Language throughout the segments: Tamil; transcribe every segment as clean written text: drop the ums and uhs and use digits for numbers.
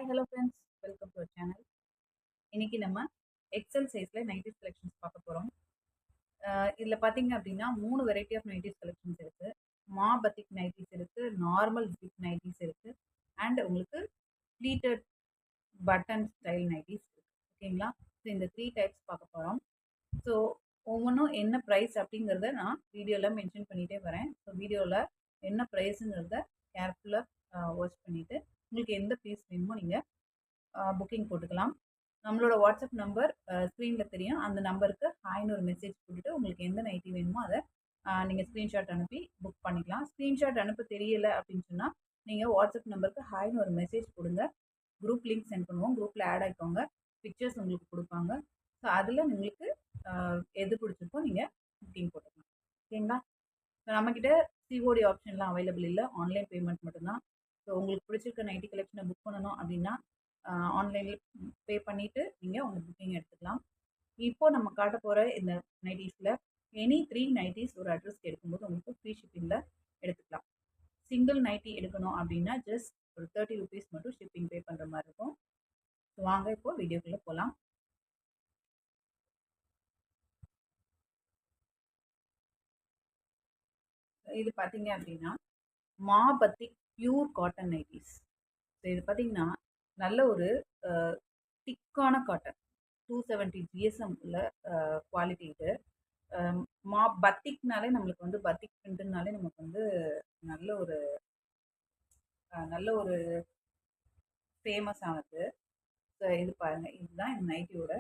Hi hello friends, welcome to our channel. இன்னைக்கு நம்ம எக்ஸல் சைஸில் நைட்டிஸ் கலெக்ஷன்ஸ் பார்க்க போகிறோம். இதில் பார்த்தீங்க அப்படின்னா 3 வெரைட்டி ஆஃப் நைட்டிஸ் கலெக்ஷன்ஸ் இருக்குது. பத்திக் நைட்டிஸ் இருக்குது, நார்மல் ஜிப் நைட்டிஸ் இருக்குது, அண்ட் உங்களுக்கு ப்ளீட்டட் பட்டன் ஸ்டைல் நைட்டிஸ் இருக்குது. ஓகேங்களா? ஸோ இந்த 3 டைப்ஸ் பார்க்க போகிறோம். ஸோ ஒவ்வொன்றும் என்ன ப்ரைஸ் அப்படிங்கிறத நான் வீடியோவில் மென்ஷன் பண்ணிகிட்டே வரேன். ஸோ வீடியோவில் என்ன ப்ரைஸுங்கிறத கேர்ஃபுல்லாக வாட்ச் பண்ணிவிட்டு உங்களுக்கு எந்த பீஸ் வேணுமோ நீங்கள் புக்கிங் போட்டுக்கலாம். நம்மளோட வாட்ஸ்அப் நம்பர் ஸ்க்ரீனில் தெரியும். அந்த நம்பருக்கு ஹாய்னு ஒரு மெசேஜ் போட்டுட்டு உங்களுக்கு எந்த நைட்டி வேணுமோ அதை நீங்கள் ஸ்க்ரீன்ஷாட் அனுப்பி புக் பண்ணிக்கலாம். ஸ்க்ரீன்ஷாட் அனுப்ப தெரியலை அப்படின்னு சொன்னால் நீங்கள் வாட்ஸ்அப் நம்பருக்கு ஹாய்னு ஒரு மெசேஜ் கொடுங்க. குரூப் லிங்க் சென்ட் பண்ணுவோம். குரூப்பில் ஆட் ஆகிக்கோங்க. பிக்சர்ஸ் உங்களுக்கு கொடுப்பாங்க. ஸோ அதில் உங்களுக்கு எது பிடிச்சிருக்கோ நீங்கள் புக்கிங் போட்டுக்கலாம். ஓகேங்களா? ஸோ நம்மக்கிட்ட சிஓடி ஆப்ஷன்லாம் அவைலபிள் இல்லை. ஆன்லைன் பேமெண்ட் மட்டும்தான். ஸோ உங்களுக்கு பிடிச்சிருக்க நைட்டி கலெக்ஷனை புக் பண்ணணும் அப்படின்னா ஆன்லைனில் பே பண்ணிவிட்டு நீங்கள் உங்கள் புக்கிங் எடுத்துக்கலாம். இப்போது நம்ம காட்ட போகிற இந்த நைட்டிஸில் எனி 3 நைட்டிஸ் ஒரு அட்ரஸ்க்கு எடுக்கும்போது உங்களுக்கு ஃப்ரீ ஷிப்பிங்கில் எடுத்துக்கலாம். சிங்கிள் நைட்டி எடுக்கணும் அப்படின்னா ஜஸ்ட் ஒரு 30 ருபீஸ் மட்டும் ஷிப்பிங் பே பண்ணுற மாதிரி இருக்கும். ஸோ வாங்க இப்போது வீடியோக்குள்ளே போகலாம். இது பார்த்தீங்க அப்படின்னா பத்திக் பியூர் காட்டன் நைட்டிஸ். ஸோ இது பார்த்தீங்கன்னா நல்ல ஒரு திக்கான காட்டன் 270 ஜிஎஸ்எம் உள்ள குவாலிட்டி இது. பத்திக்னாலே நம்மளுக்கு வந்து பத்திக் பிரிண்ட்னாலே நமக்கு வந்து நல்ல ஒரு நல்ல ஒரு ஃபேமஸ் ஆனது. ஸோ இது பாருங்கள், இதுதான் இந்த நைட்டியோட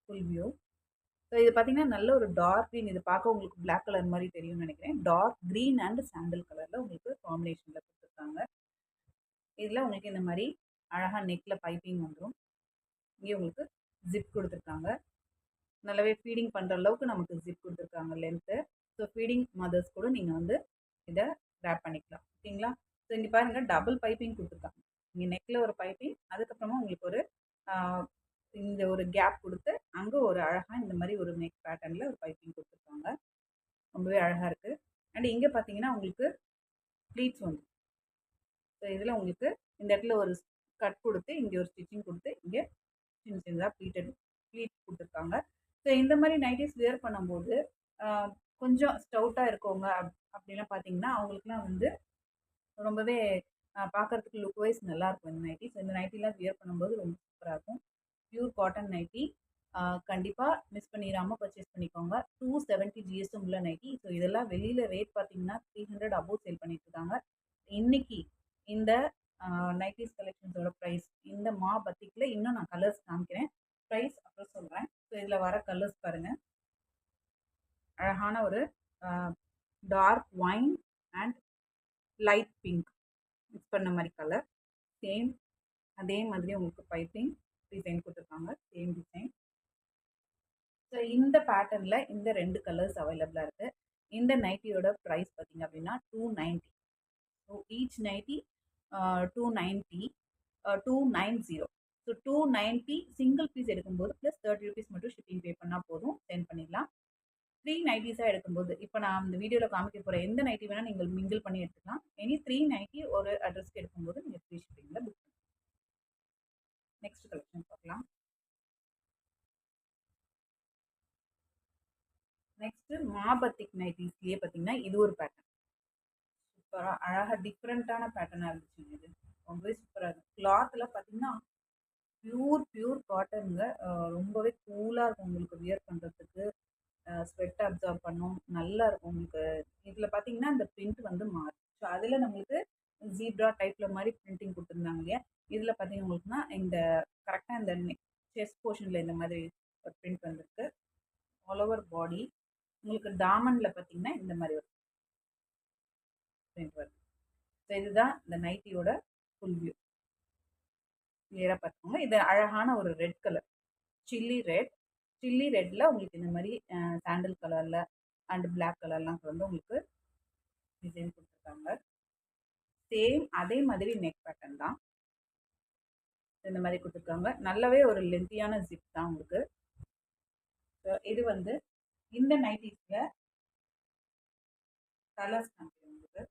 ஃபுல் வியூ. ஸோ இது பார்த்தீங்கன்னா நல்ல ஒரு டார்க் க்ரீன். இது பார்க்க உங்களுக்கு பிளாக் கலர் மாதிரி தெரியும்னு நினைக்கிறேன். டார்க் க்ரீன் அண்ட் சாண்டல் கலரில் உங்களுக்கு காம்பினேஷனில் கொடுத்துருக்காங்க. இதில் உங்களுக்கு இந்த மாதிரி அழகாக நெக்கில் பைப்பிங் வந்துடும். இங்கே உங்களுக்கு ஜிப் கொடுத்துருக்காங்க. நல்லாவே ஃபீடிங் பண்ணுற அளவுக்கு நமக்கு ஜிப் கொடுத்துருக்காங்க லென்த்து. ஸோ ஃபீடிங் மதர்ஸ் கூட நீங்கள் வந்து இதை ரேப் பண்ணிக்கலாம். ஓகேங்களா? ஸோ இங்கே பாருங்கள், டபுள் பைப்பிங் கொடுத்துருக்காங்க. இங்கே நெக்கில் ஒரு பைப்பிங், அதுக்கப்புறமா உங்களுக்கு ஒரு இந்த ஒரு கேப் கொடுத்து அங்கே ஒரு அழகாக இந்த மாதிரி ஒரு நெக் பேட்டர்னில் ஒரு பைப்பிங் கொடுத்துருக்காங்க. ரொம்பவே அழகாக இருக்குது. அண்ட் இங்கே பார்த்தீங்கன்னா உங்களுக்கு ப்ளீட்ஸ் வந்து, ஸோ இதில் உங்களுக்கு இந்த இடத்துல ஒரு கட் கொடுத்து இங்கே ஒரு ஸ்டிச்சிங் கொடுத்து இங்கே சின்ன சின்னதாக ப்ளீட் கொடுத்துருக்காங்க. ஸோ இந்த மாதிரி நைட்டிஸ் வியர் பண்ணும்போது கொஞ்சம் ஸ்டவுட்டாக இருக்கவங்க அப்படிலாம் பார்த்தீங்கன்னா அவங்களுக்குலாம் வந்து ரொம்பவே பார்க்குறதுக்கு லுக் வைஸ் நல்லாயிருக்கும் இந்த நைட்டி. ஸோ இந்த நைட்டிலாம் வியர் பண்ணும்போது ரொம்ப சூப்பராக இருக்கும். பியூர் காட்டன் நைட்டி கண்டிப்பாக மிஸ் பண்ணிடாமல் பர்ச்சேஸ் பண்ணிக்கோங்க. 270 ஜிஎஸ்எம் உள்ள நைட்டி. ஸோ இதெல்லாம் வெளியில் ரேட் பார்த்தீங்கன்னா 300 அபோவ் சேல் பண்ணிட்டுருக்காங்க. இன்னைக்கு இந்த நைட்டிஸ் கலெக்ஷன்ஸோட ப்ரைஸ் இந்த பத்திக்கில் இன்னும் நான் கலர்ஸ் காமிக்கிறேன். ப்ரைஸ் அப்புறம் சொல்கிறேன். ஸோ இதில் வர கலர்ஸ் பாருங்கள். அழகான ஒரு dark wine and light pink mix பண்ண மாதிரி கலர். சேம் அதே மாதிரி உங்களுக்கு பைப்பிங் டிசைன் கொடுத்துருக்காங்க. Same design. ஸோ இந்த பேட்டர்னில் இந்த 2 கலர்ஸ் அவைலபிளாக இருக்குது. இந்த நைட்டியோட ப்ரைஸ் பார்த்தீங்க அப்படின்னா 290. So each nighty 290 290. So 290 single piece எடுக்கும்போது ப்ளஸ் 30 ருபீஸ் மட்டும் ஷிப்பிங் பே பண்ணால் போதும், சென்ட் பண்ணிடலாம். 3 நைட்டிஸாக எடுக்கும்போது இப்போ நான் இந்த வீடியோவில் காமிக்க போகிற எந்த நைட்டி வேணால் நீங்கள் மிங்கிள் பண்ணி எடுத்துக்கலாம். எனி 3 நைட்டி ஒரு அட்ரஸ்க்கு எடுக்கும்போது நீங்கள் ஃப்ரீ ஷிப்பிங்கில் புக் பண்ணலாம். நெக்ஸ்ட் கலெக்ஷன் பார்க்கலாம். நெக்ஸ்ட்டு பத்திக் நைட்டிஸ்லேயே பார்த்தீங்கன்னா இது ஒரு பேட்டர்ன் சூப்பராக அழகாக டிஃப்ரெண்ட்டான பேட்டர்னாக இருந்துச்சுங்க. இது ரொம்பவே சூப்பராக இருக்குது. கிளாத்தில் பார்த்தீங்கன்னா பியூர் காட்டனுங்க. ரொம்பவே கூலாக இருக்கும் உங்களுக்கு வியர் பண்ணுறதுக்கு. ஸ்வெட் அப்சார்ப் பண்ணும், நல்லா இருக்கும் உங்களுக்கு. இதில் பார்த்தீங்கன்னா இந்த பிரிண்ட் வந்து மாறும். ஸோ அதில் நம்மளுக்கு ஜீப்ரா டைப்பில் மாதிரி பிரிண்டிங் கொடுத்துருந்தாங்க இல்லையா. இதில் பார்த்தீங்கன்னா உங்களுக்குன்னா இந்த கரெக்டாக இந்த செஸ்ட் போர்ஷனில் இந்த மாதிரி ஒரு பிரிண்ட் வந்துருக்கு. ஆல் ஓவர் பாடி உங்களுக்கு டாமண்டில் பார்த்தீங்கன்னா இந்த மாதிரி ஒரு பிரிண்ட் வருது. ஸோ இதுதான் இந்த நைட்டியோட ஃபுல் வியூ. கிளியராக பார்த்துக்கோங்க. இது அழகான ஒரு ரெட் கலர், சில்லி ரெட்டில் உங்களுக்கு இந்த மாதிரி சாண்டல் கலரில் அண்ட் பிளாக் கலர்லாம் வந்து உங்களுக்கு டிசைன் கொடுத்துருக்காங்க. சேம் அதே மாதிரி நெக் பேட்டர்ன் தான் இந்த மாதிரி கொடுத்துருக்காங்க. நல்லாவே ஒரு லென்த்தியான ஜிப் தான் உங்களுக்கு. இது வந்து இந்த நைட்டிஸில் கலர்ஸ் காமிக்கிறேன் உங்களுக்கு.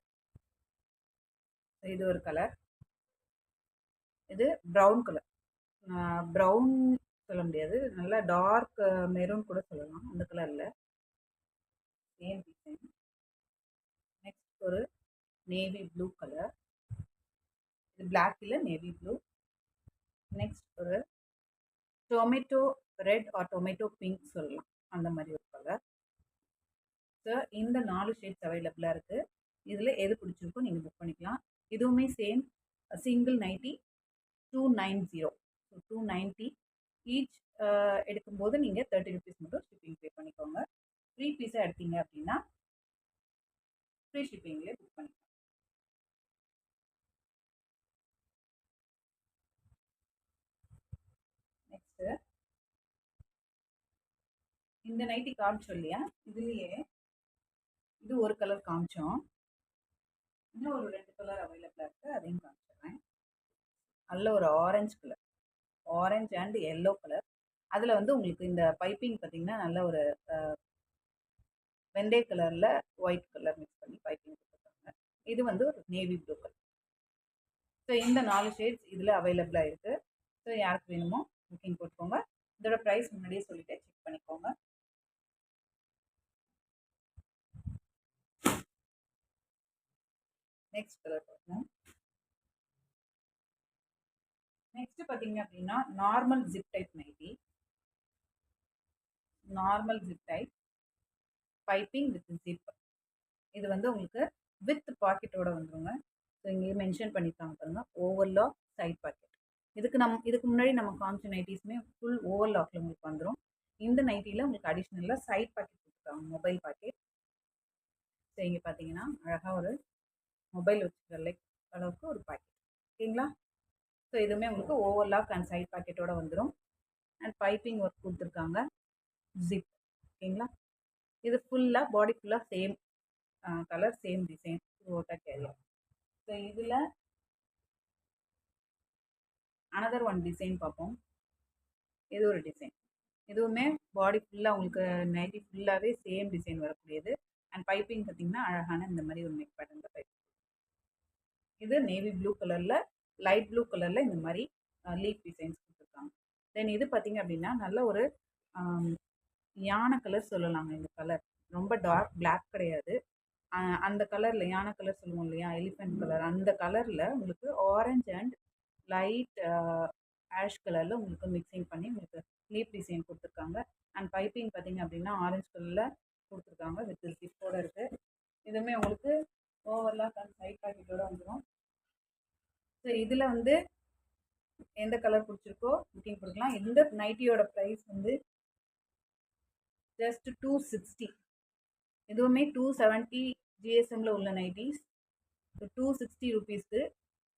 இது ஒரு கலர், இது ப்ரௌன் கலர். ப்ரௌன் சொல்ல முடியாது, நல்லா டார்க் மெரூன் கூட சொல்லலாம். அந்த கலரில் சேம் டிசைன். நெக்ஸ்ட் ஒரு நேவி ப்ளூ கலர். இது பிளாக் இல்லை, நேவி ப்ளூ. நெக்ஸ்ட் ஒரு tomato red or tomato pink சொல்லலாம், அந்த மாதிரி ஒரு கலர். ஸோ இந்த 4 ஷேட்ஸ் அவைலபிளாக இருக்குது. இதில் எது பிடிச்சிருக்கோ நீங்கள் புக் பண்ணிக்கலாம். இதுவுமே same single nightie 290. So 290 each. எடுக்கும்போது நீங்கள் 30 ருபீஸ் மட்டும் ஷிப்பிங் பே பண்ணிக்கோங்க. 3 பீஸாக எடுத்தீங்க அப்படின்னா ஃப்ரீ ஷிப்பிங்லேயே புக் பண்ணிக்கலாம். நெக்ஸ்ட்டு இந்த நைட்டி காமிச்சோம் இல்லையா, இதுலேயே இது ஒரு கலர் காமிச்சோம், இன்னும் ஒரு 2 கலர் அவைலபிளாக இருக்குது, அதையும் காமிச்சிடுறேன். நல்ல ஒரு orange colour, orange and yellow colour. அதில் வந்து உங்களுக்கு இந்த பைப்பிங் பார்த்தீங்கன்னா நல்ல ஒரு வெந்தய கலரில் ஒயிட் கலர் மிக்ஸ் பண்ணி பைப்பிங் கொடுத்துருக்காங்க. இது வந்து ஒரு நேவி ப்ளூ கலர். ஸோ இந்த 4 ஷேட்ஸ் இதில் அவைலபிளாக இருக்குது. ஸோ யாருக்கு வேணுமோ புக்கிங் போட்டுக்கோங்க. இதோட ப்ரைஸ் முன்னாடியே சொல்லிட்டு செக் பண்ணிக்கோங்க. நெக்ஸ்ட் கலர் பார்க்கணும். நெக்ஸ்ட் பார்த்தீங்க அப்படின்னா normal zip type nighty. Normal zip type piping with zip. இது வந்து உங்களுக்கு வித் பாக்கெட்டோட வந்துருங்க. ஸோ இங்கே மென்ஷன் பண்ணியிருக்காங்க பாருங்க, ஓவர்லாக் சைட் பாக்கெட். இதுக்கு முன்னாடி நம்ம காமிச்ச நைட்டிஸுமே ஃபுல் ஓவர்லாக்ல உங்களுக்கு வந்துடும். இந்த நைட்டியில் உங்களுக்கு அடிஷ்னலாக சைட் பாக்கெட் கொடுத்துருக்காங்க, மொபைல் பாக்கெட். ஸோ இங்கே பார்த்தீங்கன்னா அழகாக ஒரு மொபைல் வச்சுக்கிற லைக் அளவுக்கு ஒரு பாக்கெட். ஓகேங்களா? ஸோ இதுவுமே உங்களுக்கு ஓவர்லாக் அண்ட் சைட் பாக்கெட்டோட வந்துடும். அண்ட் பைப்பிங் ஒர்க் கொடுத்துருக்காங்க, ஜிப். ஓகேங்களா? இது ஃபுல்லாக பாடி ஃபுல்லாக சேம் கலர், சேம் டிசைன், ஓட்டா கேரியர். ஸோ இதில் அனதர் ஒன் டிசைன் பார்ப்போம். இது ஒரு டிசைன். இதுவுமே பாடி ஃபுல்லாக உங்களுக்கு நைட்டி ஃபுல்லாகவே சேம் டிசைன் வரக்கூடியது. அண்ட் பைப்பிங் பார்த்தீங்கன்னா அழகான இந்த மாதிரி ஒரு நெக் பேட்டர்னில் பைப்பிங். இது நேவி ப்ளூ கலரில், லைட் ப்ளூ கலரில் இந்த மாதிரி லீஃப் டிசைன்ஸ் கொடுத்துருக்காங்க. தென் இது பார்த்தீங்க அப்படின்னா நல்ல ஒரு யானை கலர் சொல்லலாங்க. இந்த கலர் ரொம்ப டார்க் பிளாக் கிடையாது, அந்த கலரில் யானை கலர் சொல்லுவோம் இல்லையா, எலிஃபென்ட் கலர், அந்த கலரில் உங்களுக்கு ஆரஞ்ச் அண்ட் லைட் ஆஷ் கலரில் உங்களுக்கு மிக்சிங் பண்ணி உங்களுக்கு லீப் டிசைன் கொடுத்துருக்காங்க. அண்ட் பைப்பிங் பார்த்தீங்க அப்படின்னா ஆரஞ்சு கலரில் கொடுத்துருக்காங்க வித் ஜிப்போட இருக்குது. இதுவுமே உங்களுக்கு ஓவர்லாக் அண்ட் சைட் பாக்கெட்டோட வந்துடும். ஸோ இதில் வந்து எந்த கலர் பிடிச்சிருக்கோ புக்கிங் கொடுக்கலாம். இந்த நைட்டியோட ப்ரைஸ் வந்து ஜஸ்ட் 260. இதுவுமே 270 ஜிஎஸ்எம்மில் உள்ள நைட்டிஸ். 260 ருபீஸ்க்கு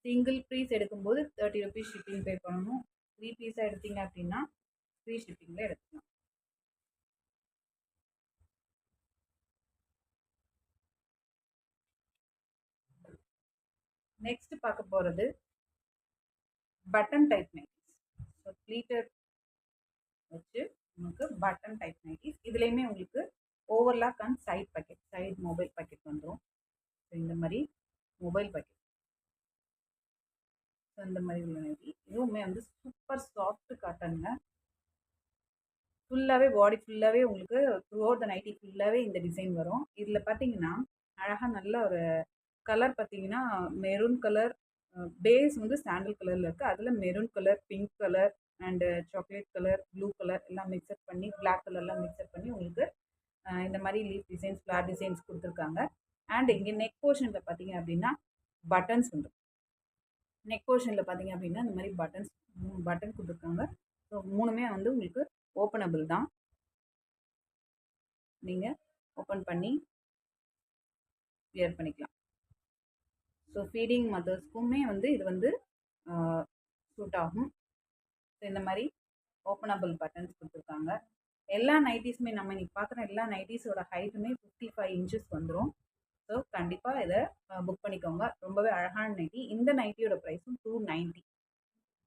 சிங்கிள் பீஸ் எடுக்கும்போது 30 ருபீஸ் ஷிப்பிங் பே பண்ணணும். 3 பீஸாக எடுத்தீங்க அப்படின்னா ஃப்ரீ ஷிப்பிங்கில் எடுத்துக்கலாம். நெக்ஸ்ட் பார்க்க போகிறது button type nighties. So pleated வச்சு உங்களுக்கு பட்டன் டைப் நைட்டிஸ். இதுலேயுமே உங்களுக்கு overlock and side pocket, side mobile pocket வந்துடும். ஸோ இந்த மாதிரி மொபைல் பாக்கெட், ஸோ இந்த மாதிரி உள்ள நைட்டி. இதுவுமே வந்து சூப்பர் சாஃப்ட் காட்டனுங்க. ஃபுல்லாகவே பாடி ஃபுல்லாகவே உங்களுக்கு த்ரூ அவுட் த நைட்டி ஃபுல்லாகவே இந்த டிசைன் வரும். இதில் பார்த்தீங்கன்னா அழகாக நல்ல ஒரு கலர் பார்த்தீங்கன்னா மெரூன் கலர், பேஸ் வந்து சாண்டல் கலரில் இருக்குது, அதில் maroon colour, pink colour and chocolate colour, blue colour எல்லாம் மிக்சப் பண்ணி, பிளாக் கலர்லாம் மிக்சப் பண்ணி உங்களுக்கு இந்த மாதிரி லீஃப் டிசைன்ஸ், ஃப்ளார் டிசைன்ஸ் கொடுத்துருக்காங்க. அண்ட் இங்கே நெக் போர்ஷனில் பார்த்தீங்க அப்படின்னா பட்டன்ஸ் வந்துடும். நெக் போர்ஷனில் பார்த்தீங்க அப்படின்னா இந்த மாதிரி பட்டன் கொடுத்துருக்காங்க. ஸோ மூணுமே வந்து உங்களுக்கு ஓப்பனபிள் தான், நீங்கள் ஓப்பன் பண்ணி வியர் பண்ணிக்கலாம். ஸோ ஃபீடிங் மதர்ஸ்க்குமே வந்து இது வந்து சூட் ஆகும். ஸோ இந்த மாதிரி ஓப்பனபிள் பட்டன்ஸ் கொடுத்துருக்காங்க. எல்லா நைட்டிஸுமே நம்ம இன்றைக்கி பார்க்குற எல்லா நைட்டிஸோட ஹைட்டுமே 55 இன்ச்சஸ் வந்துடும். ஸோ கண்டிப்பாக இதை புக் பண்ணிக்கோங்க. ரொம்பவே அழகான நைட்டி. இந்த நைட்டியோட ப்ரைஸும் 290.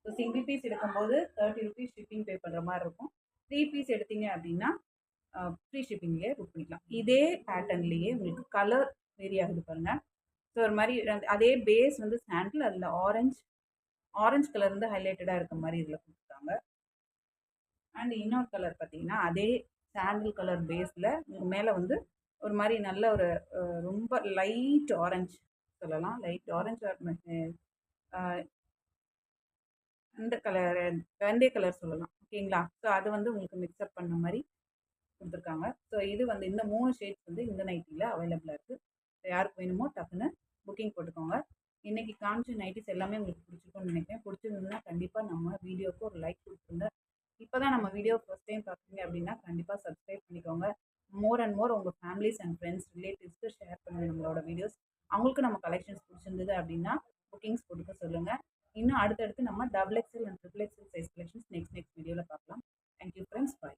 ஸோ சிங்கிள் பீஸ் எடுக்கும்போது 30 ருபீஸ் ஷிப்பிங் பே பண்ணுற மாதிரி இருக்கும். 3 பீஸ் எடுத்தீங்க அப்படின்னா ஃப்ரீ ஷிப்பிங்லேயே புக் பண்ணிக்கலாம். இதே பேட்டர்ன்லேயே உங்களுக்கு கலர் வேரி ஆகுது பாருங்கள். ஸோ ஒரு மாதிரி அதே பேஸ் வந்து சாண்டில், அதில் ஆரஞ்ச் ஆரஞ்சு கலர் வந்து ஹைலைட்டடாக இருக்க மாதிரி இதில் கொடுத்துருக்காங்க. அண்ட் இன்னொரு கலர் பார்த்தீங்கன்னா அதே சாண்டில் கலர் பேஸில் மேலே வந்து ஒரு மாதிரி நல்ல ஒரு ரொம்ப லைட் ஆரஞ்சு சொல்லலாம், லைட் ஆரஞ்சு இந்த கலர் வெந்தய கலர் சொல்லலாம். ஓகேங்களா? ஸோ அது வந்து உங்களுக்கு மிக்ஸ்அப் பண்ண மாதிரி கொடுத்துருக்காங்க. ஸோ இது வந்து இந்த 3 ஷேட்ஸ் வந்து இந்த நைட்டியில் அவைலபிளாக இருக்குது. ஸோ யாருக்கு வேணுமோ டக்குன்னு புக்கிங் போட்டுக்கோங்க. இன்றைக்கி காமிச்ச நைட்டிஸ் எல்லாமே உங்களுக்கு பிடிச்சிருக்கும்னு நினைக்கிறேன். பிடிச்சிருந்ததுன்னா கண்டிப்பாக நம்ம வீடியோவுக்கு ஒரு லைக் கொடுத்துருங்க. இப்போ தான் நம்ம வீடியோ ஃபர்ஸ்ட் டைம் பார்க்குறீங்க அப்படின்னா கண்டிப்பாக சப்ஸ்கிரைப் பண்ணிக்கோங்க. மோர் அண்ட் மோர் உங்கள் ஃபேமிலிஸ் அண்ட் ஃப்ரெண்ட்ஸ் ரிலேட்டிவ்ஸ்க்கு ஷேர் பண்ணுங்கள் நம்மளோட வீடியோஸ். அவங்களுக்கு நம்ம கலெக்ஷன்ஸ் பிடிச்சிருந்தது அப்படின்னா புக்கிங்ஸ் கொடுக்க சொல்லுங்கள். இன்னும் அடுத்தடுத்து நம்ம XXL and XXXL size collections next வீடியோவில் பார்க்கலாம். தேங்க்யூ ஃப்ரெண்ட்ஸ், பாய்.